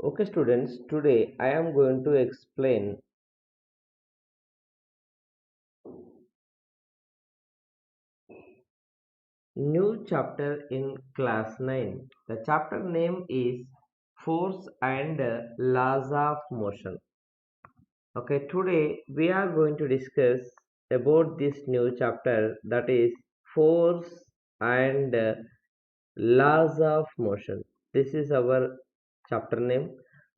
Okay, students, today I am going to explain new chapter in class 9. The chapter name is Force and Laws of Motion. Okay, today we are going to discuss about this new chapter, that is Force and Laws of Motion. This is our chapter name.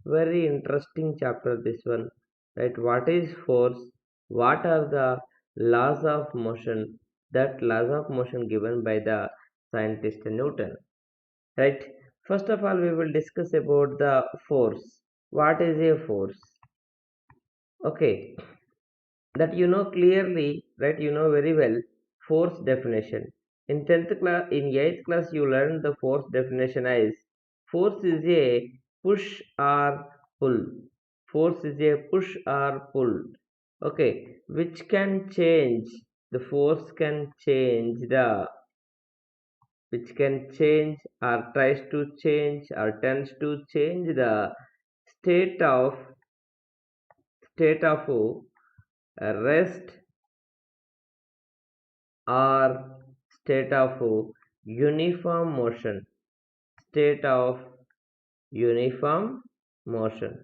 Very interesting chapter, this one. Right? What is force? What are the laws of motion? That laws of motion given by the scientist Newton. Right? First of all, we will discuss about the force. What is a force? Okay, that you know clearly, right? You know very well force definition. In 10th class, in 8th class, you learned the force definition as force is a push or pull. Force is a push or pull. Okay, which can change. The force can change the, which can change or tries to change or tends to change the state of state of rest or state of uniform motion. State of uniform motion.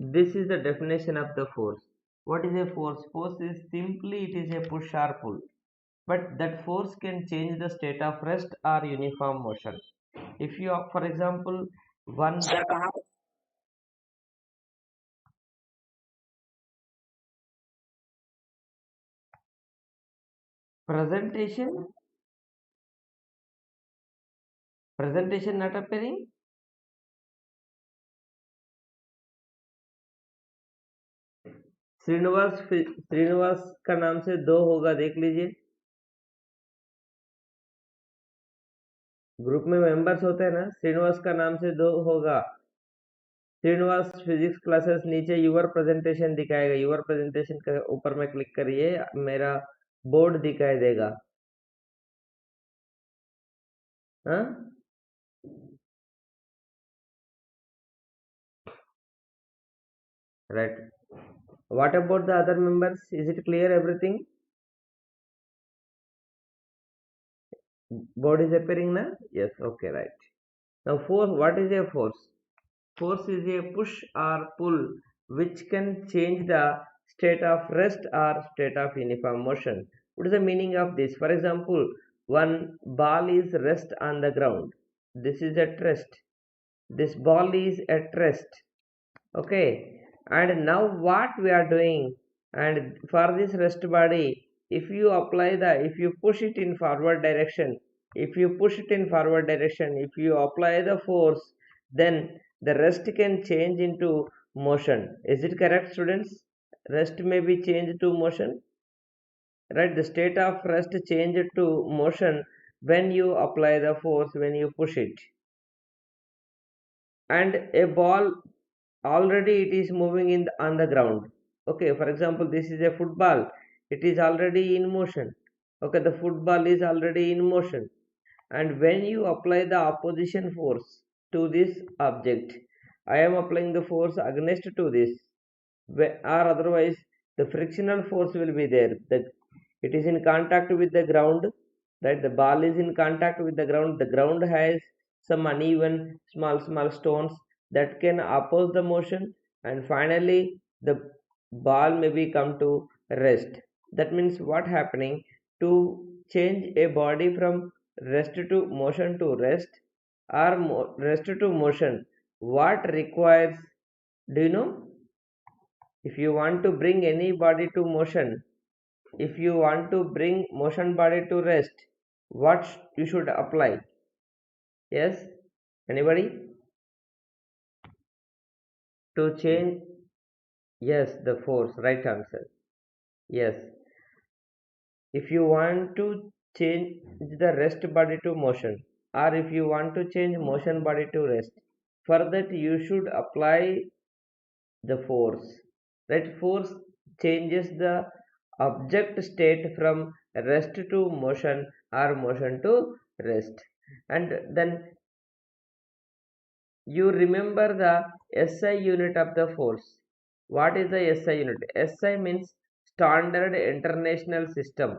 This is the definition of the force. What is a force? Force is simply it is a push or pull, but that force can change the state of rest or uniform motion. If you for example one presentation presentation not appearing. Srinivas का नाम से दो होगा, देख लीजिए। Group में members होते हैं ना, श्रीनिवास का नाम से दो होगा। श्रीनिवास फिजिक्स क्लासेस, नीचे यूर प्रेजेंटेशन दिखाएगा। यूर प्रेजेंटेशन के ऊपर में क्लिक करिए, मेरा बोर्ड दिखाई देगा। हाँ, right. What about the other members? Is it clear everything? Board is appearing ना? Yes, okay, right. Now force, what is a force? Force is a push or pull which can change the state of rest or state of uniform motion. What is the meaning of this? For example, one ball is rest on the ground. This is at rest. This ball is at rest. Okay, and now what we are doing, and for this rest body, if you apply the, if you push it in forward direction, if you push it in forward direction, if you apply the force, then the rest can change into motion. Is it correct, students? Rest may be changed to motion, right? The state of rest change to motion when you apply the force, when you push it. And a ball already it is moving in on the ground. Okay, for example, this is a football. It is already in motion. Okay, the football is already in motion, and when you apply the opposition force to this object, I am applying the force against to this, or otherwise the frictional force will be there, that it is in contact with the ground, right? The ball is in contact with the ground. The ground has some uneven small stones that can oppose the motion, and finally the ball may be come to rest. That means what happening, to change a body from rest to motion to rest, or rest to motion, what requires, do you know? If you want to bring any body to motion, if you want to bring motion body to rest, what you should apply? Yes, anybody? To change, yes, the force, right answer. Yes, if you want to change the rest body to motion, or if you want to change motion body to rest, for that you should apply the force. That force changes the object state from rest to motion or motion to rest. And then you remember the SI unit of the force. What is the SI unit? SI means standard international system.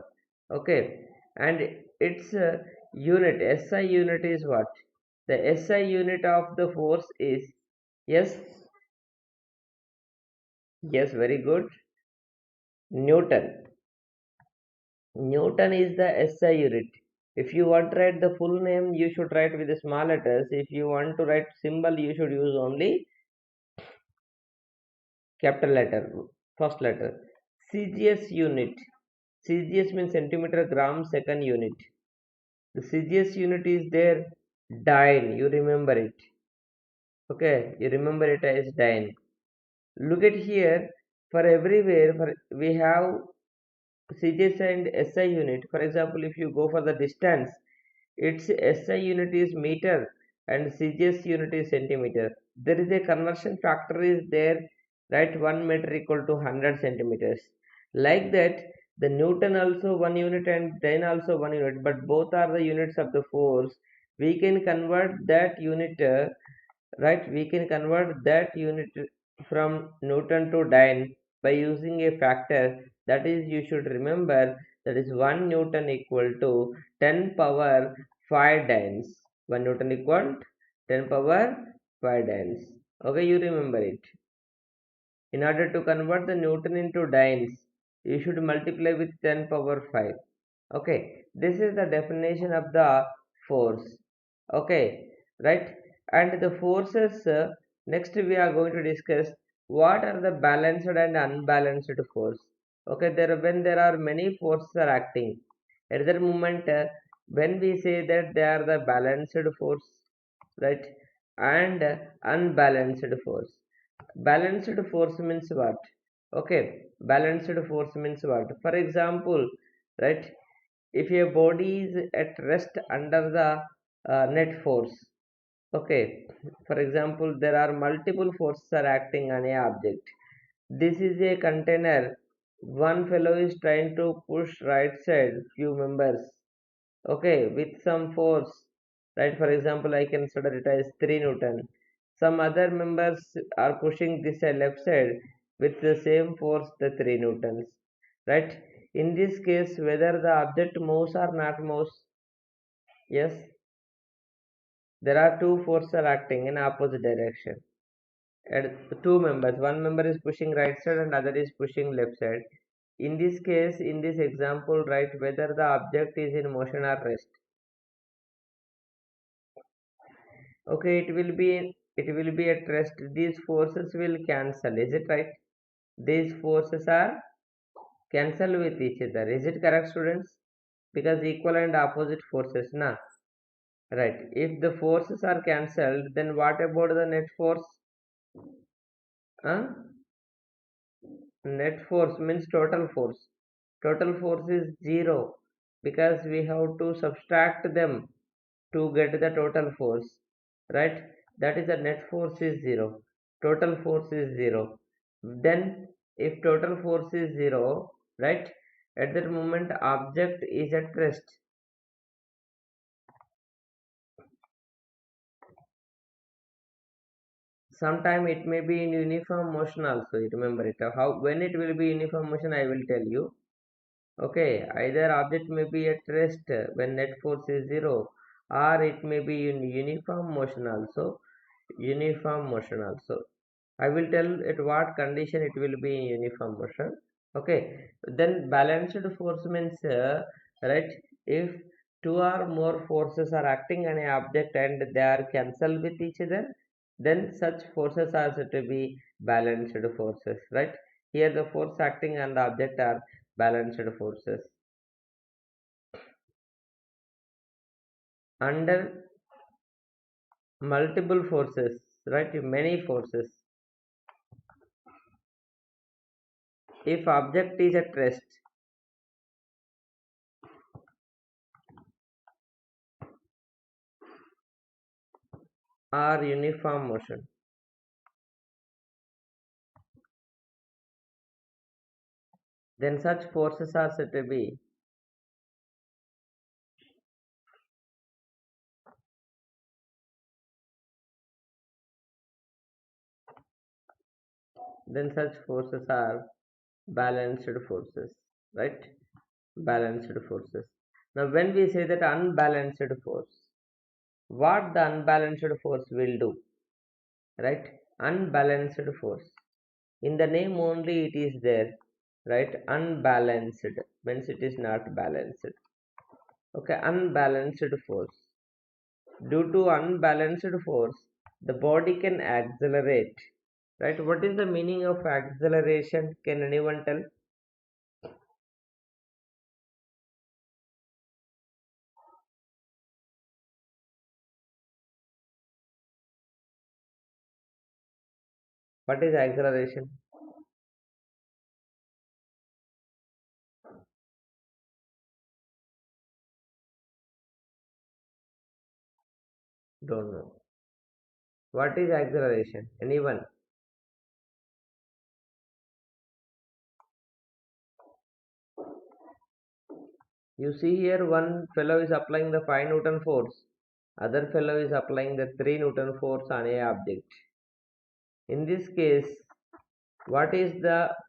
Okay, and its unit, SI unit is what? The SI unit of the force is, yes, yes, very good, Newton. Newton is the SI unit. If you want to write the full name, you should write with the small letters. If you want to write symbol, you should use only capital letter, first letter. CGS unit. CGS means centimeter gram second unit. The CGS unit is there, dyne. You remember it. Okay, you remember it as dyne. Look at here. For everywhere, for we have CGS and SI unit. For example, if you go for the distance, its SI unit is meter and CGS unit is centimeter. There is a conversion factor is there, right? 1 meter equal to 100 centimeters. Like that, the Newton also 1 unit and dyne also 1 unit, but both are the units of the force. We can convert that unit, right? We can convert that unit from Newton to dyne by using a factor, that is, you should remember, that is 1 Newton equal to 10 power 5 dynes. 1 Newton equal 10 power 5 dynes. Okay, you remember it. In order to convert the Newton into dynes, you should multiply with 10 power 5. Okay, this is the definition of the force. Okay, right? And the forces, next we are going to discuss what are the balanced and unbalanced force. Okay, when there are many forces are acting at that moment, when we say that they are the balanced force, right, and unbalanced force. Balanced force means what? Okay, balanced force means what? For example, right, if a body is at rest under the net force, okay, for example, there are multiple forces are acting on a object. This is a container. One fellow is trying to push right side few members, okay, with some force, right? For example, I can consider it as 3 Newton. Some other members are pushing this side left side with the same force, the 3 Newtons, right? In this case, whether the object moves or not moves, yes, there are two forces are acting in opposite direction. And two members, one member is pushing right side and other is pushing left side. In this case, in this example, right, whether the object is in motion or rest, okay, it will be at rest. These forces will cancel, is it right? These forces are cancel with each other, is it correct, students? Because equal and opposite forces, na, right? If the forces are cancelled, then what about the net force? Huh? Net force means total force. Total force is zero because we have to subtract them to get the total force, right? That is, the net force is zero, total force is zero. Then if total force is zero, right, at that moment object is at rest. Sometime it may be in uniform motion also, you remember it. How, when it will be uniform motion, I will tell you. Okay, either object may be at rest when net force is zero, or it may be in uniform motion also. Uniform motion also. I will tell at what condition it will be in uniform motion. Okay, then balanced force means, right, if two or more forces are acting on an object and they are cancelled with each other, then such forces are said to be balanced forces, right? Here the force acting on the object are balanced forces. Under multiple forces, right, many forces, if object is at rest or uniform motion, then such forces are said to be then such forces are balanced forces, right? Balanced forces. Now when we say that unbalanced force, what the unbalanced force will do, right? Unbalanced force, in the name only it is there, right? Unbalanced means it is not balanced. Okay, unbalanced force. Due to unbalanced force, the body can accelerate, right? What is the meaning of acceleration? Can anyone tell? What is acceleration? Don't know. What is acceleration? Anyone? You see here one fellow is applying the 5 Newton force, other fellow is applying the 3 Newton force on a object. In this case, what is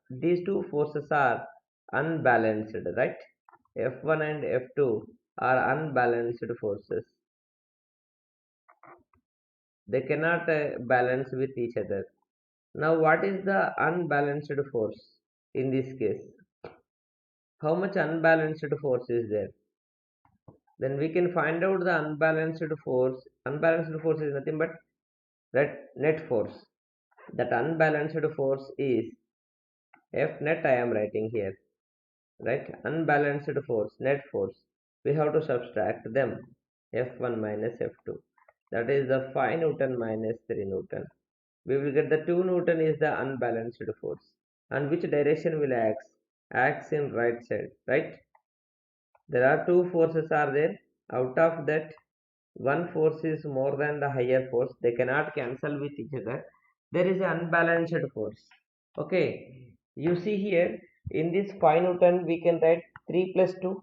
these two forces are unbalanced, right? F1 and F2 are unbalanced forces. They cannot balance with each other. Now, what is the unbalanced force in this case? How much unbalanced force is there? Then we can find out the unbalanced force. Unbalanced force is nothing but net force. That unbalanced force is F net. I am writing here, right? Unbalanced force, net force. We have to subtract them. F1 minus F2. That is the 5 Newton minus 3 Newton. We will get the 2 Newton is the unbalanced force. And which direction will acts? Acts in right side, right? There are two forces are there. Out of that, one force is more than the higher force. They cannot cancel with each other. There is an unbalanced force. Okay. You see here, in this 5 Newton, we can write 3 plus 2.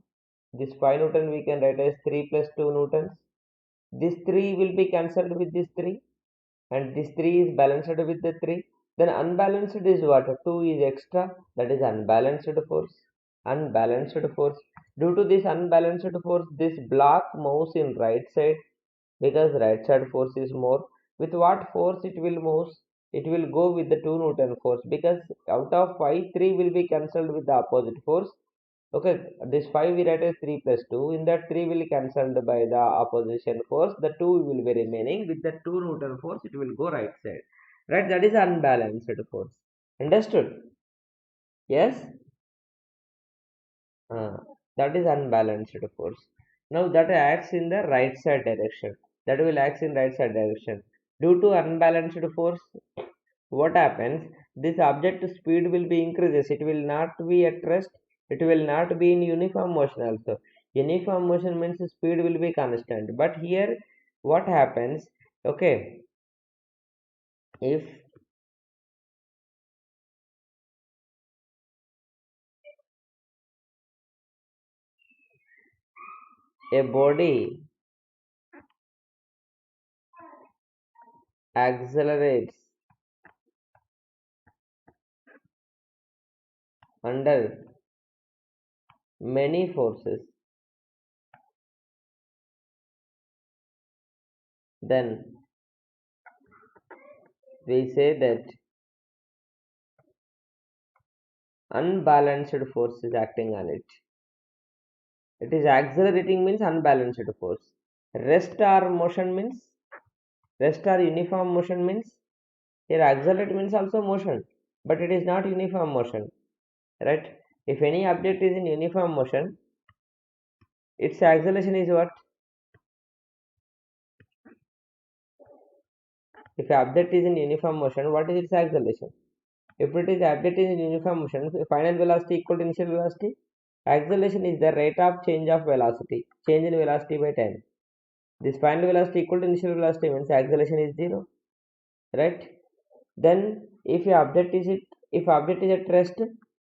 This 5 Newton we can write as 3 plus 2 Newtons. This 3 will be cancelled with this 3. And this 3 is balanced with the 3. Then unbalanced is what? 2 is extra. That is unbalanced force. Unbalanced force. Due to this unbalanced force, this block moves in right side because right side force is more. With what force it will move? It will go with the 2 Newton force because out of 5, 3 will be cancelled with the opposite force. Okay, this 5 we write as 3 plus 2. In that 3 will be cancelled by the opposition force. The 2 will be remaining. With the 2 Newton force, it will go right side. Right, that is unbalanced force. Understood? Yes? Uh, that is unbalanced force. Now that acts in the right side direction. That will act in right side direction. Due to unbalanced force, what happens? This object speed will be increases. It will not be at rest. It will not be in uniform motion also. Uniform motion means speed will be constant. But here, what happens? Okay, if a body accelerates under many forces, then we say that unbalanced force is acting on it. It is accelerating means unbalanced force. Rest or motion means rest or uniform motion means here accelerate means also motion, but it is not uniform motion, right? If any object is in uniform motion, its acceleration is what? If object is in uniform motion, what is its acceleration? If it is object is in uniform motion, final velocity equal to initial velocity. Acceleration is the rate of change of velocity, change in velocity by time. This final velocity equal to initial velocity means acceleration is 0, right? Then if if object is at rest,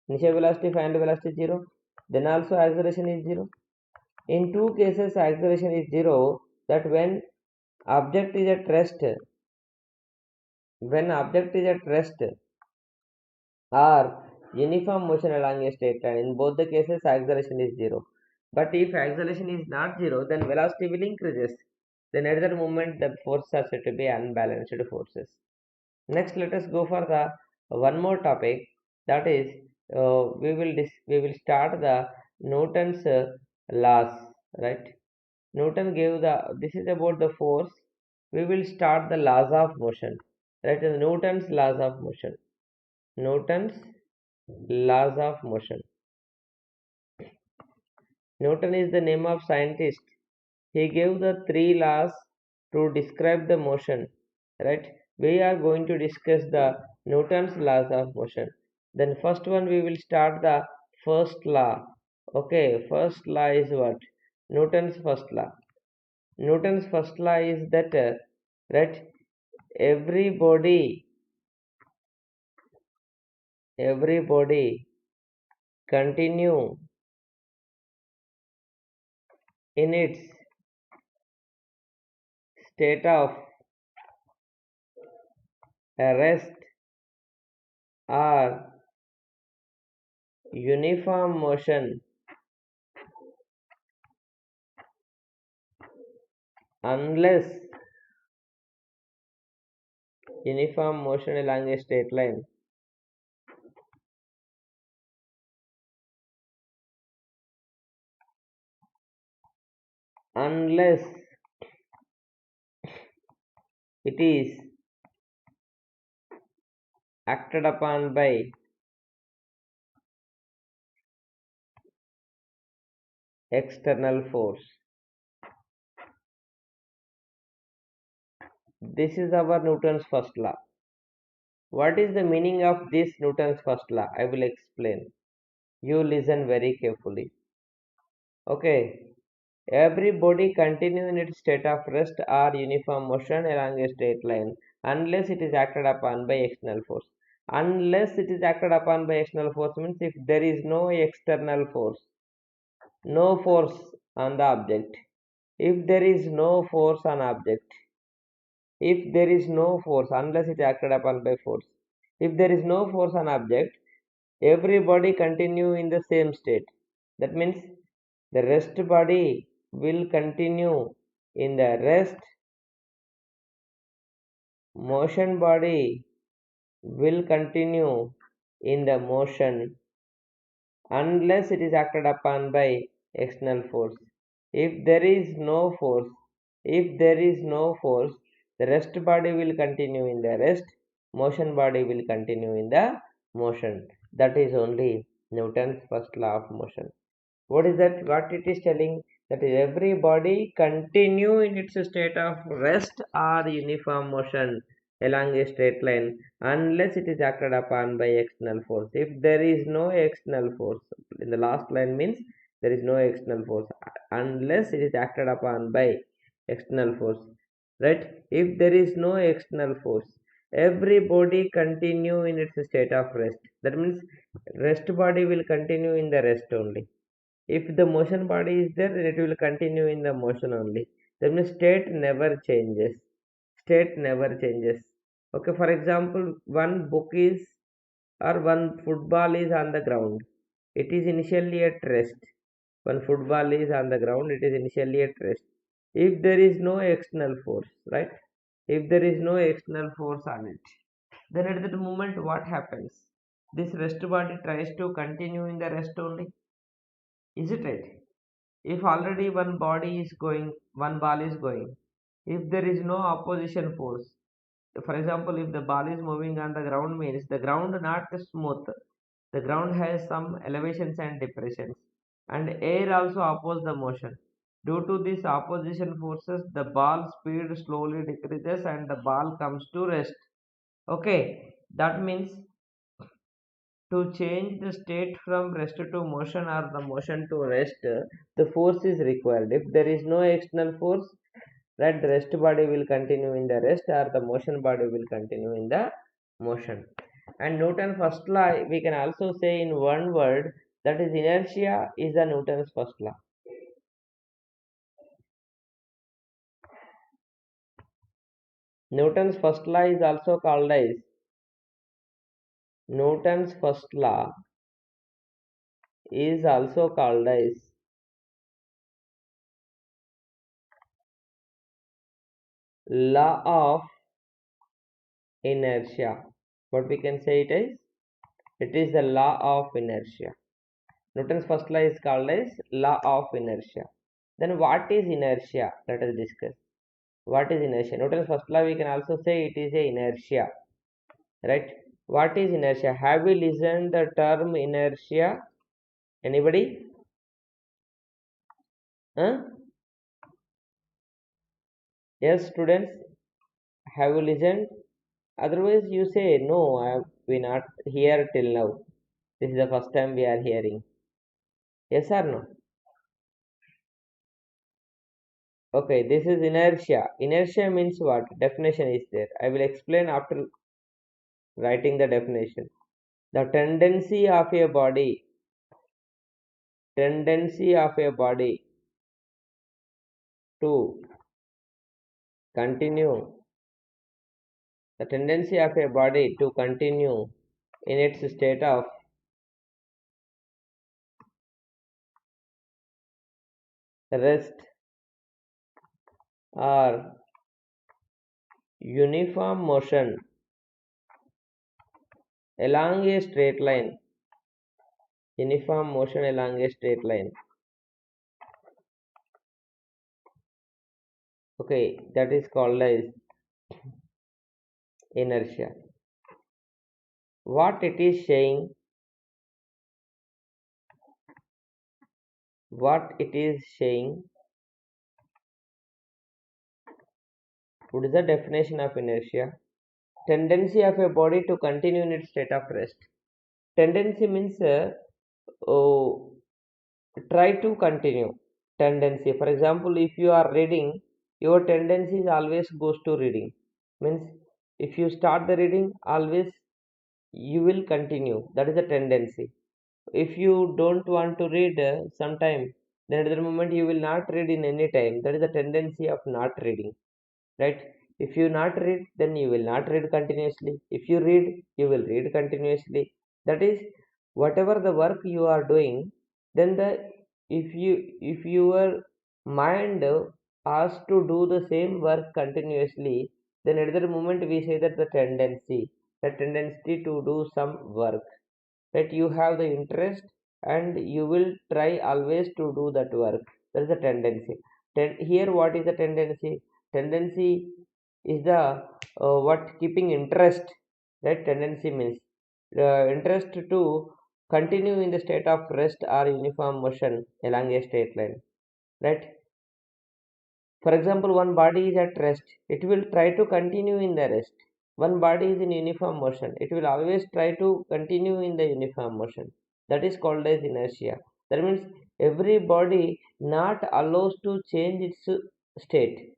initial velocity, final velocity is 0, then also acceleration is 0. In two cases acceleration is 0, that when object is at rest, or uniform motion along a straight line. In both the cases, acceleration is zero. But if acceleration is not zero, then velocity will increases. Then at that moment, the forces are said to be unbalanced forces. Next, let us go for the one more topic. That is, we will start the Newton's laws, right? Newton gave the, this is about the force. We will start the laws of motion, right? Newton's laws of motion. Newton's laws of motion. Newton is the name of scientist. He gave the three laws to describe the motion, right? We are going to discuss the Newton's laws of motion. Then first one we will start the first law. Okay, first law is what? Newton's first law. Newton's first law is that, right? Everybody, everybody continue in its state of rest or uniform motion unless uniform motion along a straight line unless it is acted upon by external force. This is our Newton's first law. What is the meaning of this Newton's first law? I will explain. You listen very carefully. Okay. Every body continue in its state of rest or uniform motion along a straight line unless it is acted upon by external force. Unless it is acted upon by external force means if there is no external force, no force on the object. If there is no force on object, if there is no force, unless it is acted upon by force. If there is no force on object, everybody continue in the same state. That means the rest body will continue in the rest, motion body will continue in the motion unless it is acted upon by external force. If there is no force, if there is no force, the rest body will continue in the rest, motion body will continue in the motion. That is only Newton's first law of motion. What is that? What it is telling? That is every body continue in its state of rest or uniform motion along a straight line unless it is acted upon by external force. If there is no external force, in the last line means there is no external force unless it is acted upon by external force, right? If there is no external force, every body continue in its state of rest. That means rest body will continue in the rest only. If the motion body is there, then it will continue in the motion only. That means state never changes. State never changes. Okay, for example, one book is or one football is on the ground. It is initially at rest. One football is on the ground, it is initially at rest. If there is no external force, right? If there is no external force on it, then at that moment what happens? This rest body tries to continue in the rest only. Is it right? If already one body is going, one ball is going, if there is no opposition force, for example, if the ball is moving on the ground means the ground not smooth, the ground has some elevations and depressions, and air also oppose the motion. Due to these opposition forces, the ball speed slowly decreases and the ball comes to rest. Okay, that means to change the state from rest to motion or the motion to rest, the force is required. If there is no external force, right, the rest body will continue in the rest or the motion body will continue in the motion. And Newton's first law we can also say in one word, that is inertia is the Newton's first law. Newton's first law is also called as Newton's first law is also called as law of inertia. What we can say it is the law of inertia. Newton's first law is called as law of inertia. Then what is inertia? Let us discuss. What is inertia? Newton's first law we can also say it is a inertia, right? What is inertia? Have you listened the term inertia? Anybody? Huh? Yes, students. Have you listened? Otherwise, you say no. We not here till now. This is the first time we are hearing. Yes or no? Okay, this is inertia. Inertia means what? Definition is there. I will explain after writing the definition. The tendency of a body to continue, the tendency of a body to continue in its state of rest or uniform motion along a straight line, uniform motion along a straight line. Okay, that is called as inertia. What it is saying, what it is saying, what is the definition of inertia? Tendency of a body to continue in its state of rest. Tendency means oh, try to continue. Tendency, for example, if you are reading, your tendency is always goes to reading. Means if you start the reading, always you will continue. That is a tendency. If you don't want to read sometime, then at the moment you will not read in any time. That is the tendency of not reading, right? If you not read, then you will not read continuously. If you read, you will read continuously. That is, whatever the work you are doing, then the if your mind asks to do the same work continuously, then at that moment we say that the tendency to do some work, that you have the interest and you will try always to do that work. That is the tendency. Here what is the tendency? Tendency is the what keeping interest, right? Tendency means interest to continue in the state of rest or uniform motion along a straight line, right? For example, one body is at rest, it will try to continue in the rest. One body is in uniform motion, it will always try to continue in the uniform motion. That is called as inertia. That means every body not allows to change its state.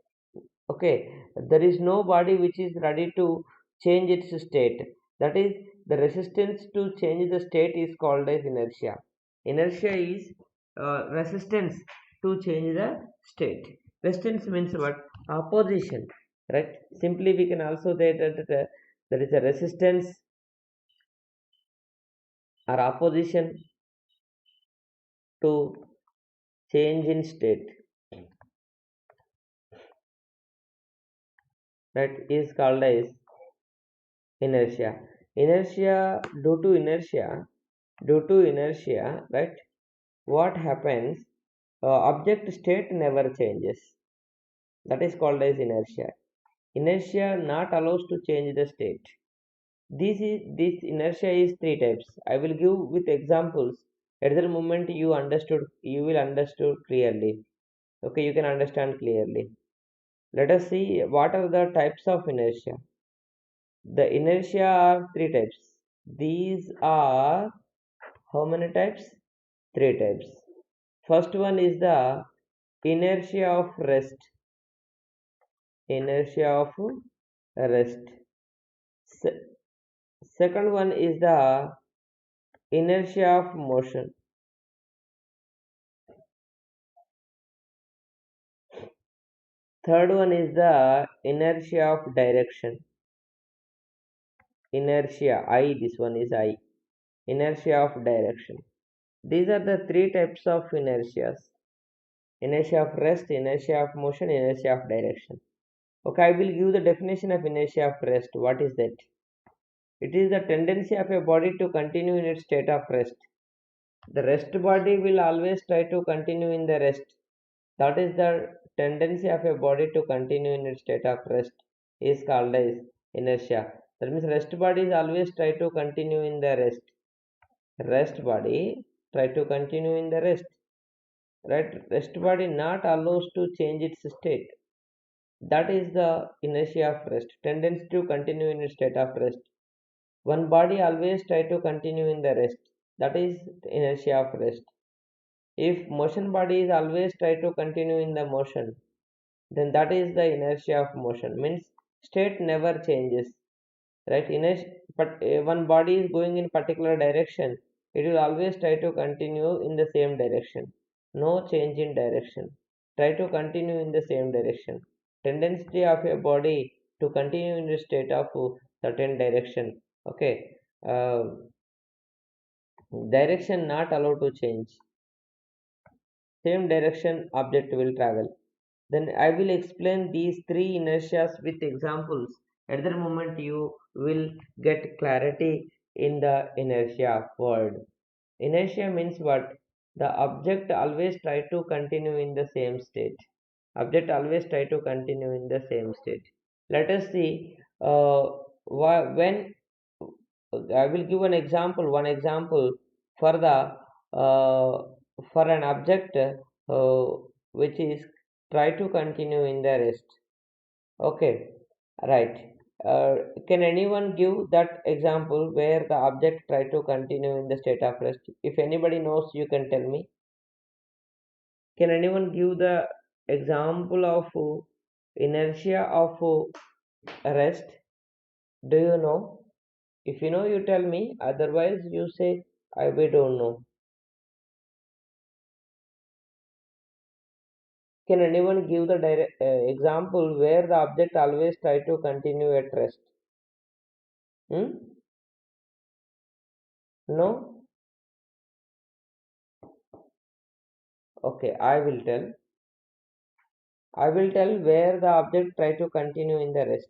Okay, there is no body which is ready to change its state. That is, the resistance to change the state is called as inertia. Inertia is resistance to change the state. Resistance means what? Opposition, right? Simply we can also say that there is a resistance or opposition to change in state. That is called as inertia. Due to inertia, right? What happens? Object state never changes. That is called as inertia. Inertia not allows to change the state. This inertia is three types. I will give with examples. At the moment you will understood clearly. Okay, you can understand clearly. Let us see what are the types of inertia. The inertia are three types. These are how many types? Three types. First one is the inertia of rest. Inertia of rest. Se- Second one is the inertia of motion. Third one is the inertia of direction. inertia. I, this one is I. Inertia of direction. These are the three types of inertias. Inertia of rest, inertia of motion, inertia of direction. Okay, I will give the definition of inertia of rest. What is that? It is the tendency of a body to continue in its state of rest. The rest body will always try to continue in the rest. That is the tendency of a body to continue in its state of rest is called as inertia. That means rest body is always try to continue in the rest. Rest body try to continue in the rest. Right? Rest body not allows to change its state. That is the inertia of rest. Tendency to continue in its state of rest. One body always try to continue in the rest. That is inertia of rest. If motion body is always try to continue in the motion, then that is the inertia of motion. Means state never changes. Right? But one body is going in particular direction, it will always try to continue in the same direction. No change in direction. Try to continue in the same direction. Tendency of a body to continue in the state of certain direction. Okay. Direction not allowed to change. Same direction object will travel. Then I will explain these three inertias with examples. At that moment, you will get clarity in the inertia word. Inertia means what? The object always try to continue in the same state. Object always try to continue in the same state. Let us see when I will give an example. One example for the for an object which is try to continue in the rest. Okay, right. Can anyone give that example where the object try to continue in the state of rest? If anybody knows, you can tell me. Can anyone give the example of inertia of rest? Do you know? If you know, you tell me. Otherwise, you say, I we don't know. Can anyone give the example where the object always try to continue at rest? Hmm? No? Okay, I will tell. I will tell where the object try to continue in the rest.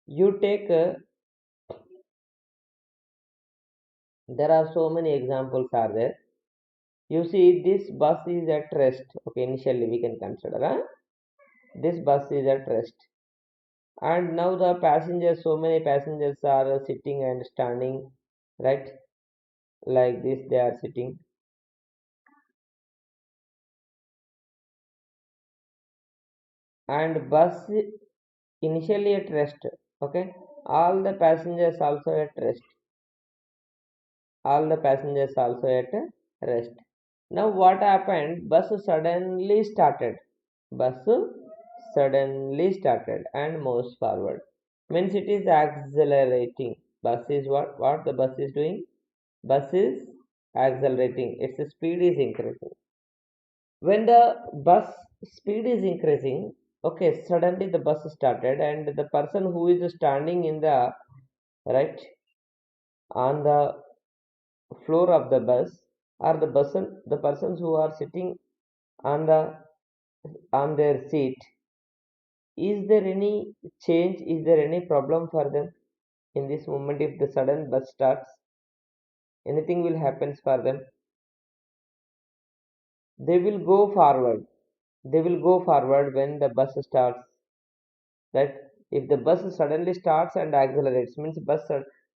You take, there are so many examples are there. You see this bus is at rest. Okay, initially we can consider, this bus is at rest. And now the passengers, so many passengers are sitting and standing, right? Like this they are sitting. And bus initially at rest. Okay, all the passengers also at rest. All the passengers also at rest. Now what happened? Bus suddenly started. Bus suddenly started and moves forward. Means it is accelerating. Bus is what the bus is doing? Bus is accelerating. Its speed is increasing. When the bus speed is increasing, okay, suddenly the bus started and the person who is standing in the right on the floor of the bus or the persons who are sitting on the on their seat, is there any change, is there any problem for them in this moment? If the sudden bus starts, anything will happen for them? They will go forward. They will go forward when the bus starts, right? If the bus suddenly starts and accelerates, means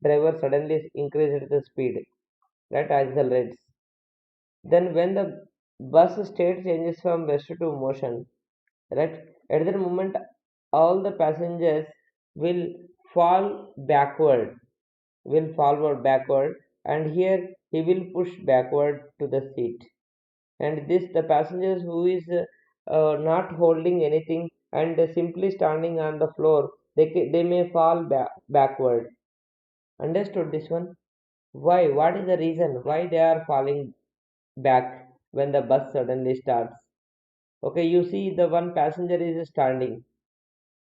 driver suddenly increases the speed, right? Accelerates. Then when the bus state changes from rest to motion, right, at that moment all the passengers will fall backward, will forward backward, and here he will push backward to the seat. And this the passengers who is not holding anything and simply standing on the floor, they may fall backward. Understood this one? Why? What is the reason why they are falling back when the bus suddenly starts? Okay, you see the one passenger is standing,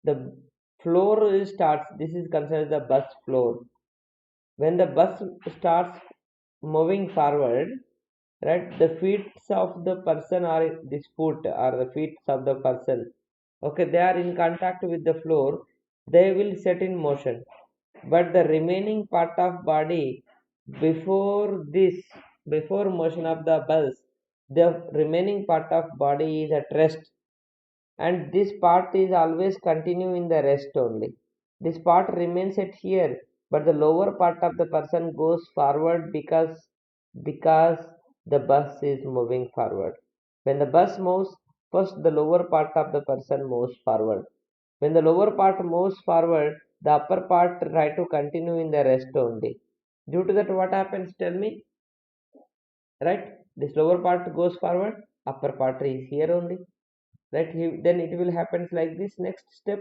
the floor is starts, this is considered the bus floor. When the bus starts moving forward, right, the feet of the person are this foot or the feet of the person, okay, they are in contact with the floor, they will set in motion. But the remaining part of body, before this, before motion of the bus, the remaining part of body is at rest, and this part is always continue in the rest only. This part remains at here, but the lower part of the person goes forward because the bus is moving forward. When the bus moves, first the lower part of the person moves forward. When the lower part moves forward, the upper part try to continue in the rest only. Due to that, what happens, tell me? Right, this lower part goes forward, upper part is here only. Right, then it will happens like this next step,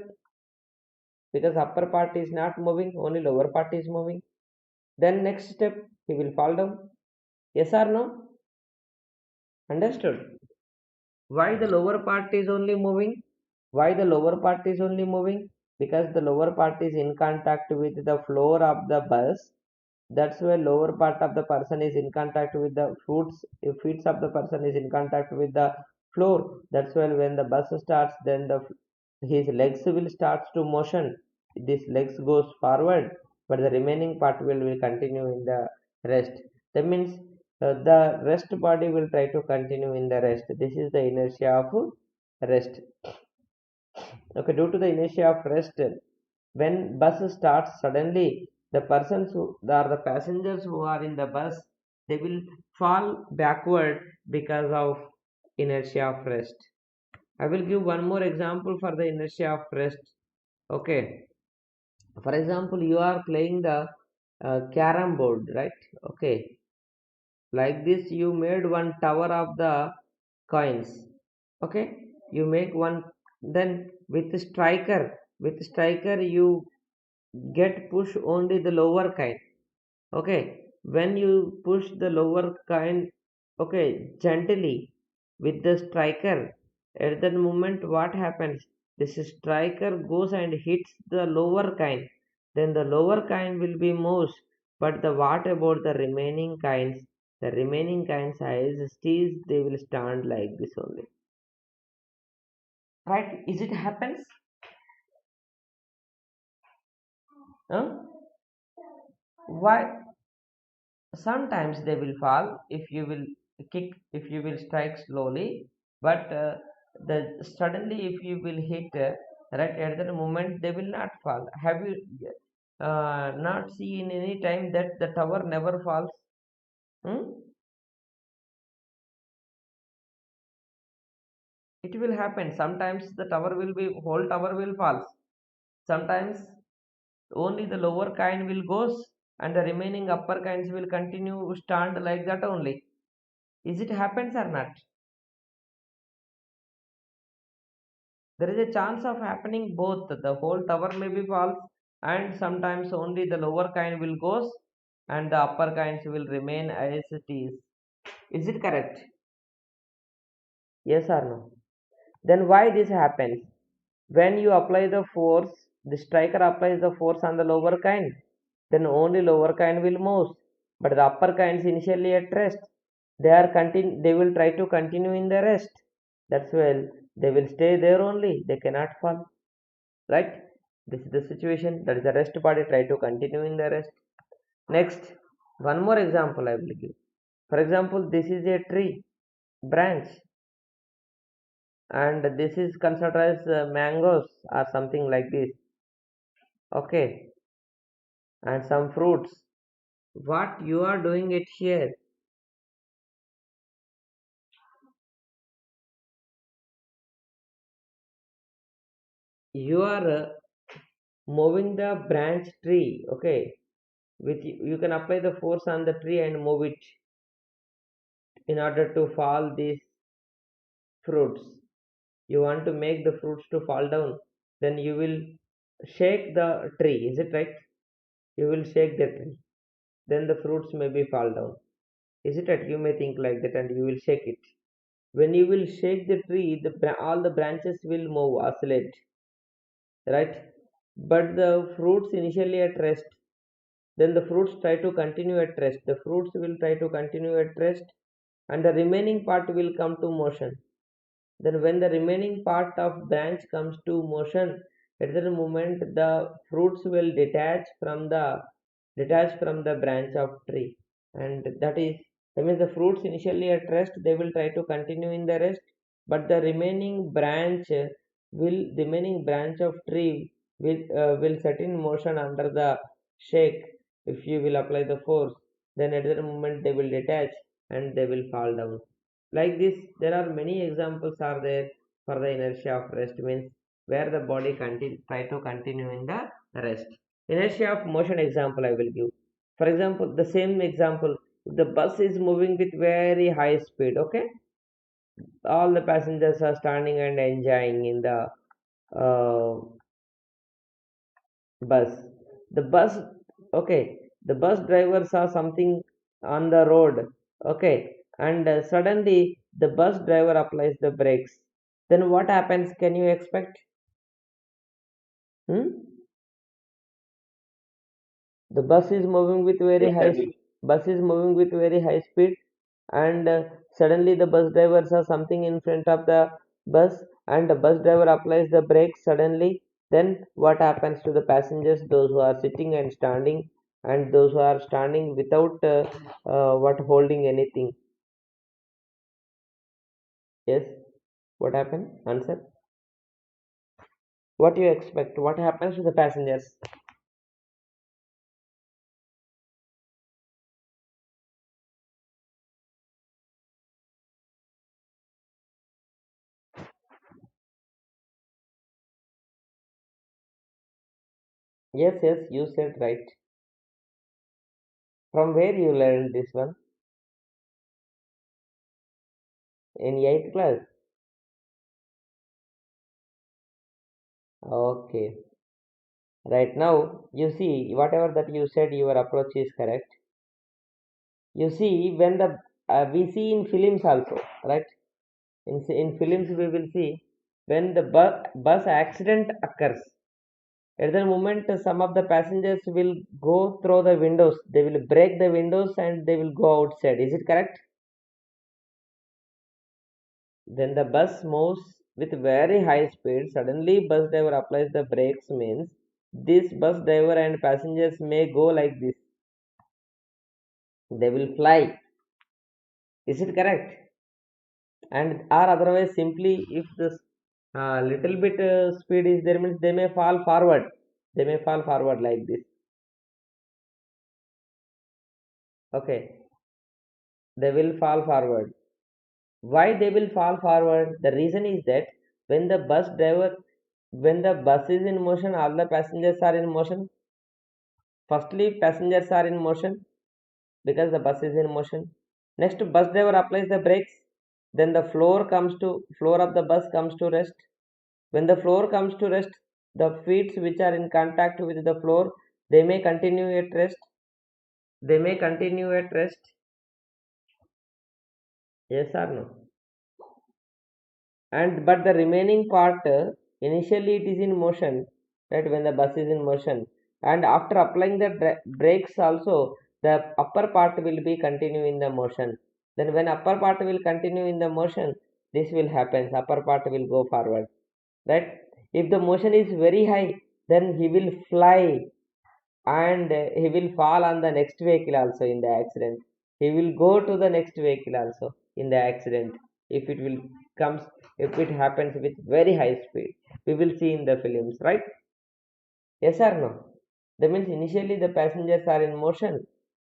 because upper part is not moving, only lower part is moving. Then next step, he will fall down. Yes or no? Understood? Why the lower part is only moving? Why the lower part is only moving? Because the lower part is in contact with the floor of the bus. That's why lower part of the person is in contact with the feet of the person is in contact with the floor. That's why when the bus starts, then his legs will start to motion. This legs goes forward, but the remaining part will continue in the rest. That means the rest body will try to continue in the rest. This is the inertia of rest. Okay, due to the inertia of rest, when bus starts suddenly, the persons who are the passengers who are in the bus, they will fall backward because of inertia of rest. I will give one more example for the inertia of rest. Okay, for example, you are playing the carom board, right? Okay, like this you made one tower of the coins. Okay, you make one, then with striker you get push only the lower kind. Okay, when you push the lower kind, okay, gently with the striker, at that moment what happens, this striker goes and hits the lower kind, then the lower kind will be moves. But the what about the remaining kinds? The remaining kinds as still they will stand like this only. Right, is it happens? Huh? Why? Sometimes they will fall if you will kick, if you will strike slowly. But the suddenly if you will hit, right at that moment they will not fall. Have you not seen any time that the tower never falls? Hmm? It will happen. Sometimes the tower will be, whole tower will fall. Sometimes only the lower kind will goes, and the remaining upper kinds will continue stand like that only. Is it happens or not? There is a chance of happening both. The whole tower may be false, and sometimes only the lower kind will goes, and the upper kinds will remain as it is. Is it correct? Yes or no? Then why this happens? When you apply the force, the striker applies the force on the lower kind, then only lower kind will move. But the upper kinds initially at rest, they will try to continue in the rest. That's why they will stay there only, they cannot fall. Right, this is the situation, that is the rest body try to continue in the rest. Next, one more example I will give. For example, this is a tree branch, and this is considered as mangoes or something like this. Okay, and some fruits. What you are doing it here, you are moving the branch tree. Okay, with you can apply the force on the tree and move it in order to fall these fruits. You want to make the fruits to fall down, then you will shake the tree. Is it right? You will shake the tree, then the fruits may be fall down. Is it right? You may think like that, and you will shake it. When you will shake the tree, all the branches will move, oscillate, right? But the fruits initially at rest, then the fruits try to continue at rest. The fruits will try to continue at rest, and the remaining part will come to motion. Then when the remaining part of branch comes to motion, at that moment the fruits will detach from the branch of tree, and that means the fruits initially at rest, they will try to continue in the rest, but the remaining branch of tree will set in motion under the shake. If you will apply the force, then at that moment they will detach and they will fall down. Like this, there are many examples are there for the inertia of rest, means where the body try to continue in the rest. Inertia of motion example I will give. For example, the same example, if the bus is moving with very high speed, okay, all the passengers are standing and enjoying in the uh, bus. The bus, okay, the bus driver saw something on the road, okay, and suddenly the bus driver applies the brakes. Then what happens? Can you expect? Hmm? The bus is moving with very Yes, high I will. bus is moving with very high speed, and suddenly the bus driver saw something in front of the bus, and the bus driver applies the brakes suddenly. Then what happens to the passengers, those who are sitting and standing, and those who are standing without what holding anything? Yes, what happened? Answer. What you expect? What happens to the passengers? Yes, yes, you said right. From where you learned this one? In eighth class? Okay. Right now, you see, whatever that you said, your approach is correct. You see, when the we see in films also, right? In films, we will see when the bus accident occurs. At the moment, some of the passengers will go through the windows. They will break the windows and they will go outside. Is it correct? Then the bus moves with very high speed. Suddenly, bus driver applies the brakes. Means this bus driver and passengers may go like this. They will fly. Is it correct? And or otherwise, simply if this little bit speed is there, means they may fall forward. They may fall forward like this. Okay, they will fall forward. Why they will fall forward? The reason is that when the bus driver, when the bus is in motion, all the passengers are in motion. Firstly, passengers are in motion because the bus is in motion. Next, bus driver applies the brakes. Then the floor of the bus comes to rest. When the floor comes to rest, the feet which are in contact with the floor, they may continue at rest. They may continue at rest. Yes or no? And but the remaining part, initially it is in motion, right? When the bus is in motion, and after applying the brakes also, the upper part will be continue in the motion. Then when upper part will continue in the motion, this will happen. Upper part will go forward, right? If the motion is very high, then he will fly, and he will fall on the next vehicle also in the accident. He will go to the next vehicle also in the accident, if it will comes, if it happens with very high speed. We will see in the films, right? Yes or no? That means initially the passengers are in motion,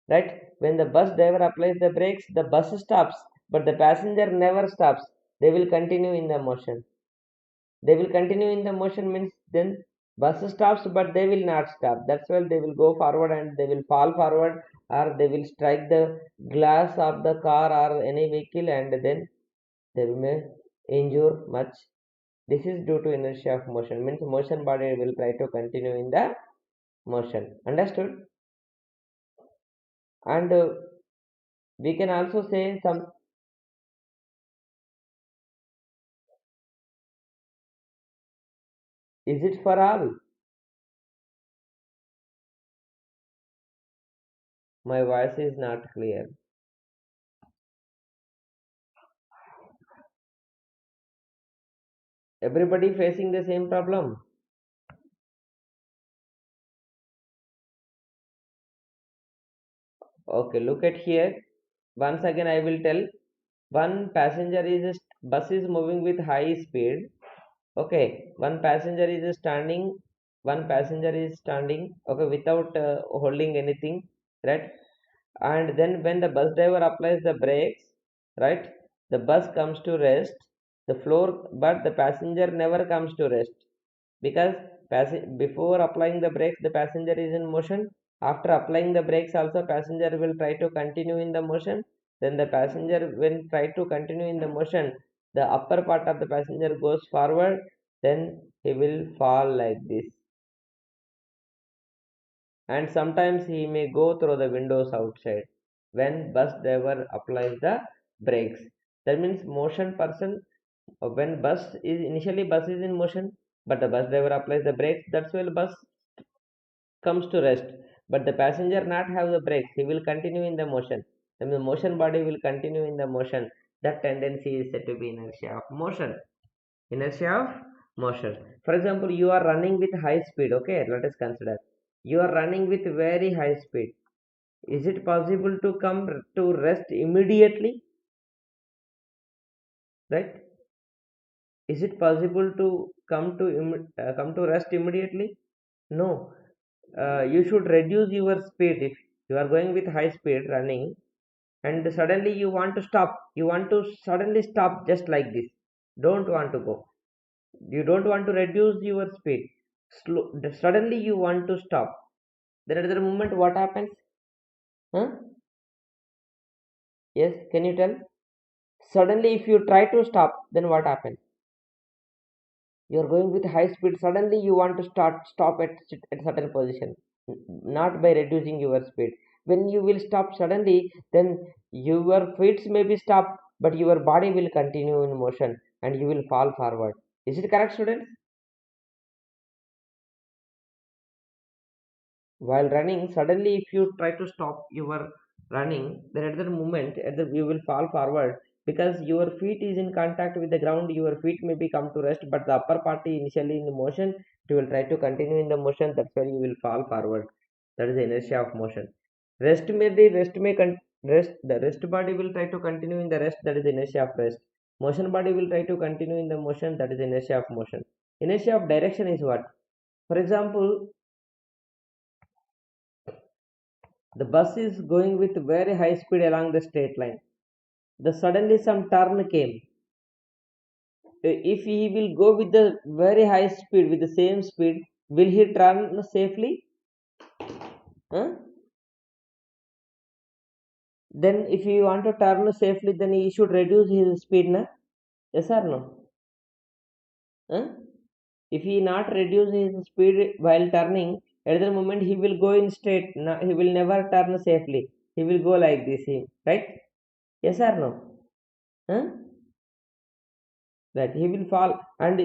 right? When the bus driver applies the brakes, the bus stops, but the passenger never stops. They will continue in the motion. They will continue in the motion, means then bus stops, but they will not stop. That's why they will go forward and they will fall forward, or they will strike the glass of the car or any vehicle, and then they may injure much. This is due to inertia of motion, means motion body will try to continue in the motion. Understood? And we can also say some. Is it for all? My voice is not clear. Everybody facing the same problem? Okay, look at here. Once again, I will tell. One passenger is bus is moving with high speed. Okay, one passenger is standing. One passenger is standing. Okay, without holding anything, right? And then when the bus driver applies the brakes, right, the bus comes to rest. The floor, but the passenger never comes to rest because before applying the brakes the passenger is in motion. After applying the brakes also passenger will try to continue in the motion. Then the passenger when try to continue in the motion, the upper part of the passenger goes forward, then he will fall like this, and sometimes he may go through the windows outside when bus driver applies the brakes. That means motion person, when bus is initially bus is in motion, but the bus driver applies the brakes, that's why the bus comes to rest. But the passenger not have the brakes, he will continue in the motion, and the motion body will continue in the motion. That tendency is said to be inertia of motion. Inertia of motion. For example, you are running with high speed. Okay, let us consider you are running with very high speed. Is it possible to come to rest immediately? Right? Is it possible to come to rest immediately? No. You should reduce your speed. If you are going with high speed running and suddenly you want to stop, you want to suddenly stop just like this, don't want to go, you don't want to reduce your speed, slow, suddenly you want to stop, then at the moment what happens? Huh? Yes, can you tell? Suddenly if you try to stop, then what happens? You are going with high speed, suddenly you want to stop at certain position, not by reducing your speed. When you will stop suddenly, then your feet may be stopped, but your body will continue in motion and you will fall forward. Is it correct, students? While running, suddenly if you try to stop your running, then at that moment you will fall forward because your feet is in contact with the ground. Your feet may be come to rest, but the upper party initially in the motion, you will try to continue in the motion, that's why you will fall forward. That is the inertia of motion. Rest, the rest body will try to continue in the rest, that is the inertia of rest. Motion body will try to continue in the motion, that is the inertia of motion. Inertia of direction is what? For example, the bus is going with very high speed along the straight line. The suddenly some turn came. If he will go with the very high speed, with the same speed, will he turn safely? Huh? Then if you want to turn safely, then he should reduce his speed, na? Yes or no? Huh? If he not reduce his speed while turning, at the moment he will go in straight. He will never turn safely. He will go like this, right? Yes or no? Huh? That he will fall, and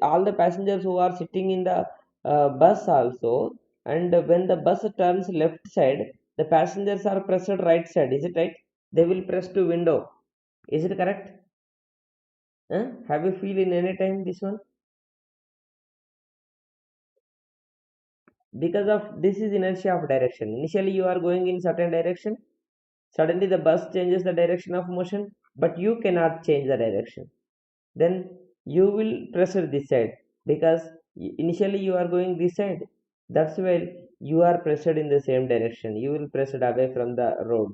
all the passengers who are sitting in the bus also, and when the bus turns left side, the passengers are pressed right side, is it right? They will press to window, is it correct? Have you feel in any time this one? Because of this is inertia of direction. Initially you are going in certain direction, suddenly the bus changes the direction of motion, but you cannot change the direction, then you will pressure this side because initially you are going this side, that's why you are pressured in the same direction, you will pressured away from the road.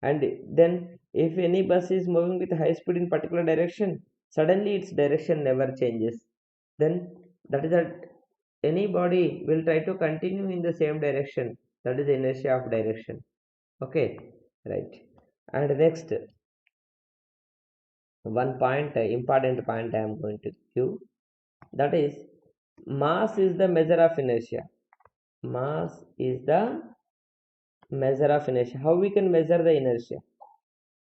And then if any bus is moving with high speed in particular direction, suddenly its direction never changes, then that is that any body will try to continue in the same direction, that is the inertia of direction. Okay, right. And next, one point, important point I am going to give, that is mass is the measure of inertia. Mass is the measure of inertia. How we can measure the inertia?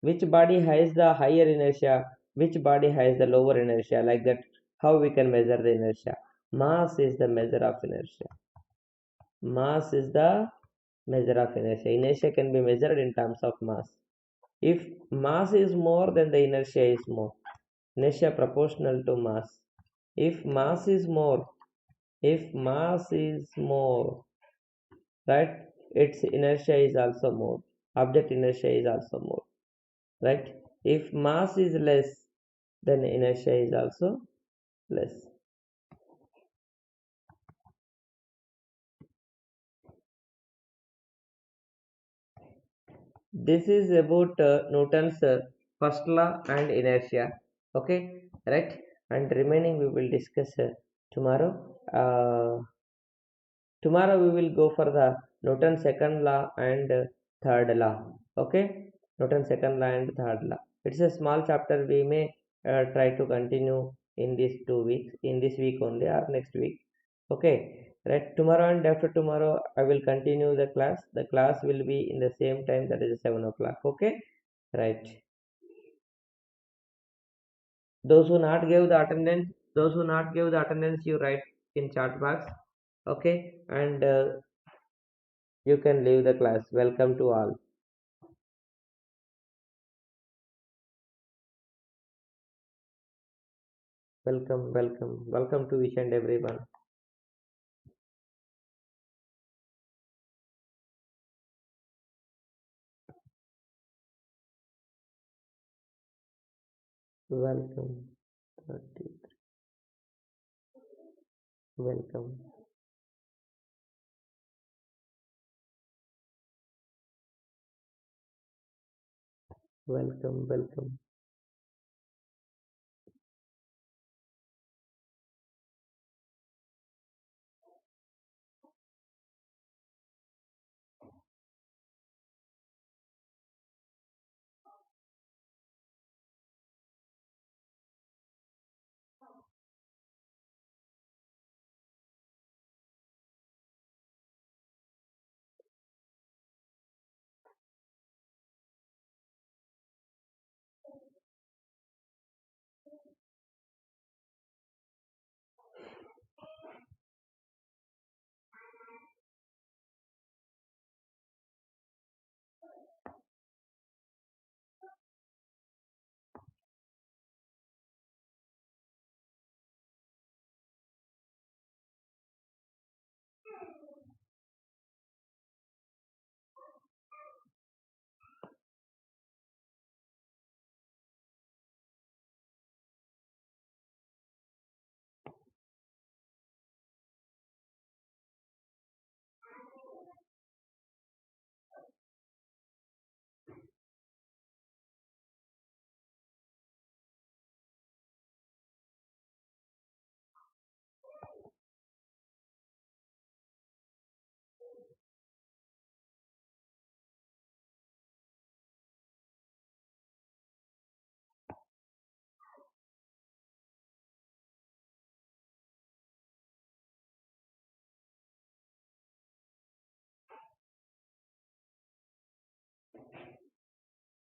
Which body has the higher inertia, which body has the lower inertia, like that, how we can measure the inertia? Mass is the measure of inertia. Mass is the Measure of inertia. Inertia can be measured in terms of mass. If mass is more, then the inertia is more. Inertia proportional to mass. If mass is more, if mass is more, right, its inertia is also more. Object inertia is also more, right? If mass is less, then inertia is also less. This is about Newton's first law and inertia. Okay, right? And remaining we will discuss tomorrow. Tomorrow we will go for the Newton's second law and third law. Okay, Newton's second law and third law. It's a small chapter. We may try to continue in these 2 weeks, in this week only or next week. Okay, right? Tomorrow and after tomorrow, I will continue the class. The class will be in the same time, that is 7 o'clock. Okay, right? Those who not give the attendance, you write in chat box. Okay, and you can leave the class. Welcome to all. Welcome to each and everyone. Welcome. 30. Welcome. Welcome.